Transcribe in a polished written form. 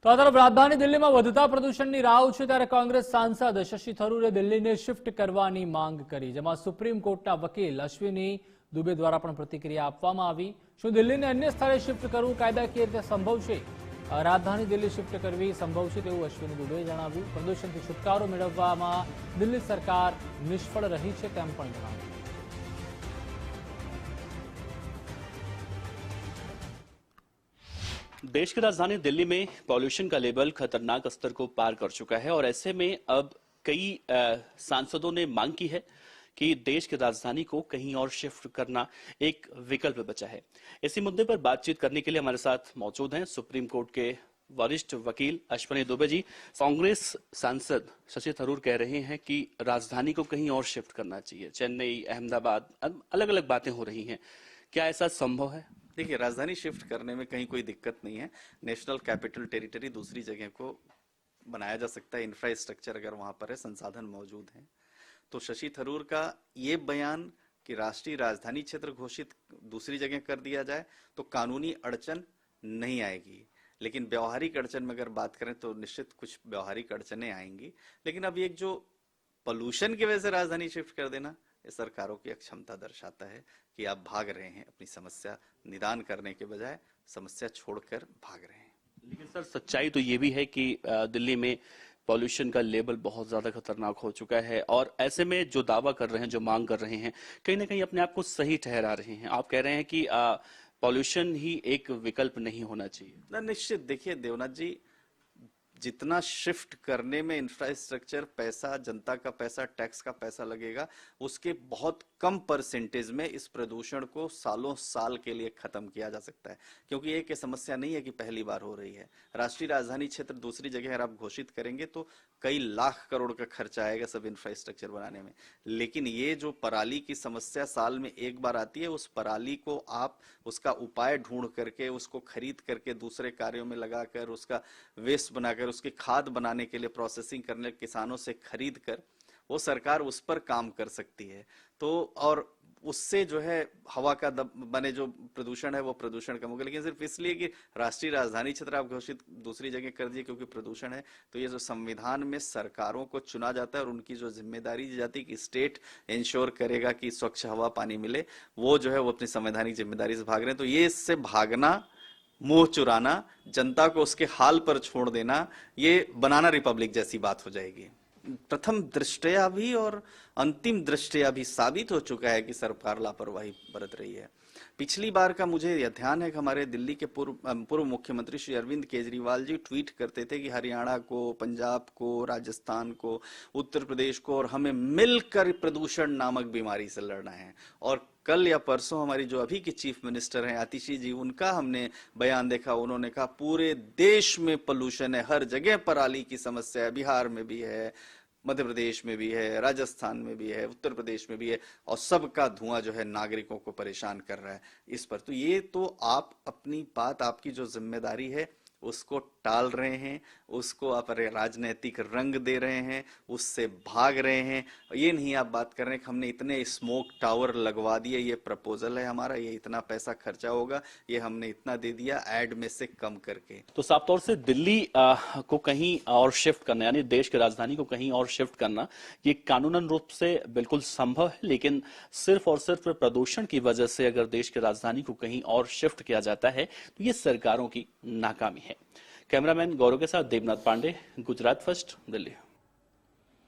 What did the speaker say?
તો આ તરફ રાજધાની દિલ્હીમાં વધતા પ્રદૂષણની રાવ છે ત્યારે કોંગ્રેસ સાંસદ શશી થરૂરે દિલ્હીને શિફ્ટ કરવાની માંગ કરી, જેમાં સુપ્રીમ કોર્ટના વકીલ અશ્વિની દુબે દ્વારા પણ પ્રતિક્રિયા આપવામાં આવી। શું દિલ્હીને અન્ય સ્થળે શિફ્ટ કરવું કાયદાકીય રીતે સંભવ છે? રાજધાની દિલ્હી શિફ્ટ કરવી સંભવ છે તેવું અશ્વિની દુબેએ જણાવ્યું। પ્રદૂષણથી છુટકારો મેળવવામાં દિલ્હી સરકાર નિષ્ફળ રહી છે તેમ પણ જણાવ્યું। देश की राजधानी दिल्ली में पॉल्यूशन का लेवल खतरनाक स्तर को पार कर चुका है और ऐसे में अब कई सांसदों ने मांग की है कि देश की राजधानी को कहीं और शिफ्ट करना एक विकल्प बचा है। इसी मुद्दे पर बातचीत करने के लिए हमारे साथ मौजूद हैं सुप्रीम कोर्ट के वरिष्ठ वकील अश्विनी दुबे जी। कांग्रेस सांसद शशि थरूर कह रहे हैं कि राजधानी को कहीं और शिफ्ट करना चाहिए, चेन्नई, अहमदाबाद, अलग अलग बातें हो रही हैं, क्या ऐसा संभव है? देखिए, राजधानी शिफ्ट करने में कहीं कोई दिक्कत नहीं है। नेशनल कैपिटल टेरिटरी दूसरी जगह को बनाया जा सकता है, इंफ्रास्ट्रक्चर अगर वहां पर है, संसाधन मौजूद हैं। तो शशि थरूर का ये बयान कि राष्ट्रीय राजधानी क्षेत्र घोषित दूसरी जगह कर दिया जाए तो कानूनी अड़चन नहीं आएगी, लेकिन व्यवहारिक अड़चन में अगर बात करें तो निश्चित कुछ व्यवहारिक अड़चनें आएंगी। लेकिन अब एक जो पोल्यूशन की वजह से राजधानी शिफ्ट कर देना, ये सरकारों की अक्षमता दर्शाता है कि आप भाग रहे हैं, अपनी समस्या निदान करने के बजाय समस्या छोड़कर भाग रहे हैं। लेकिन सर, सच्चाई तो ये भी है कि दिल्ली में पॉल्यूशन का लेवल बहुत ज्यादा खतरनाक हो चुका है और ऐसे में जो दावा कर रहे हैं, जो मांग कर रहे हैं, कहीं ना कहीं अपने आप को सही ठहरा रहे हैं। आप कह रहे हैं कि पॉल्यूशन ही एक विकल्प नहीं होना चाहिए। निश्चित, देखिए देवनाथ जी, जितना शिफ्ट करने में इंफ्रास्ट्रक्चर पैसा, जनता का पैसा, टैक्स का पैसा लगेगा, उसके बहुत कम परसेंटेज में इस प्रदूषण को सालों साल के लिए खत्म किया जा सकता है। क्योंकि एक समस्या नहीं है कि पहली बार हो रही है। राष्ट्रीय राजधानी क्षेत्र दूसरी जगह अगर आप घोषित करेंगे तो कई लाख करोड़ का खर्चा आएगा सब इंफ्रास्ट्रक्चर बनाने में। लेकिन ये जो पराली की समस्या साल में एक बार आती है, उस पराली को आप उसका उपाय ढूंढ करके, उसको खरीद करके दूसरे कार्यों में लगाकर, उसका वेस्ट बनाकर, उसकी खाद बनाने के लिए प्रोसेसिंग करने किसानों से खरीद कर वो सरकार उस पर काम कर सकती है। तो और उससे जो है हवा का बने जो प्रदूषण है वो प्रदूषण कम होगा। लेकिन सिर्फ इसलिए कि राष्ट्रीय राजधानी क्षेत्र आप घोषित दूसरी जगह कर दिए क्योंकि प्रदूषण है, तो ये जो संविधान में सरकारों को चुना जाता है और उनकी जो जिम्मेदारी दी जाती है कि स्टेट इंश्योर करेगा कि स्वच्छ हवा पानी मिले, वो जो है वो अपनी संवैधानिक जिम्मेदारी से भाग रहे हैं। तो ये इससे भागना, मुंह चुराना, जनता को उसके हाल पर छोड़ देना, ये बनाना रिपब्लिक जैसी बात हो जाएगी। प्रथम दृष्टया भी और अंतिम दृष्टया भी साबित हो चुका है कि सरकार लापरवाही बरत रही है। पिछली बार का मुझे यह ध्यान है कि हमारे दिल्ली के पूर्व मुख्यमंत्री श्री अरविंद केजरीवाल जी ट्वीट करते थे कि हरियाणा को, पंजाब को, राजस्थान को, उत्तर प्रदेश को और हमें मिलकर प्रदूषण नामक बीमारी से लड़ना है। और कल या परसों हमारी जो अभी की चीफ मिनिस्टर हैं आतिशी जी, उनका हमने बयान देखा। उन्होंने कहा पूरे देश में पोल्यूशन है, हर जगह पराली की समस्या है, बिहार में भी है, मध्य प्रदेश में भी है, राजस्थान में भी है, उत्तर प्रदेश में भी है, और सबका धुआं जो है नागरिकों को परेशान कर रहा है इस पर। तो ये तो आप अपनी बात, आपकी जो जिम्मेदारी है उसको टाल रहे हैं, उसको आप राजनीतिक रंग दे रहे हैं, उससे भाग रहे हैं। ये नहीं आप बात कर रहे हैं कि हमने इतने स्मोक टावर लगवा दिए, ये प्रपोजल है हमारा, ये इतना पैसा खर्चा होगा, ये हमने इतना दे दिया ऐड में से कम करके। तो साफ तौर से दिल्ली को कहीं और शिफ्ट करना, यानी देश की राजधानी को कहीं और शिफ्ट करना, ये कानूनन रूप से बिल्कुल संभव है। लेकिन सिर्फ और सिर्फ प्रदूषण की वजह से अगर देश की राजधानी को कहीं और शिफ्ट किया जाता है तो ये सरकारों की नाकामी है। कैमरामैन गौरव के साथ देवनाथ पांडे, गुजरात फर्स्ट, दिल्ली।